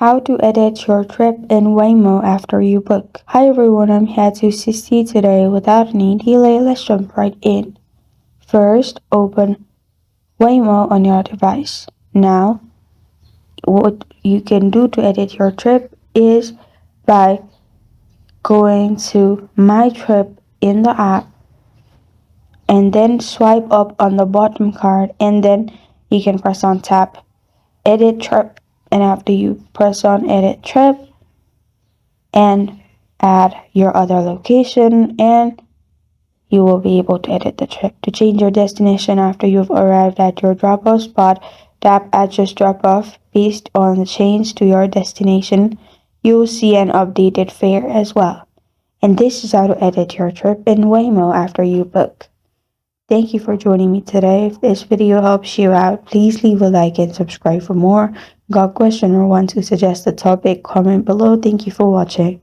How to edit your trip in Waymo after you book. Hi everyone, I'm here to assist you today. Without any delay, let's jump right in. First, open Waymo on your device. Now, what you can do to edit your trip is by going to My Trip in the app and then swipe up on the bottom card, and then you can press on tap Edit Trip. And after you press on Edit Trip, and add your other location, and you will be able to edit the trip. To change your destination after you've arrived at your drop-off spot, tap Adjust Drop-Off. Based on the change to your destination, you will see an updated fare as well. And this is how to edit your trip in Waymo after you book. Thank you for joining me today. If this video helps you out, please leave a like and subscribe for more. Got a question or want to suggest a topic? Comment below. Thank you for watching.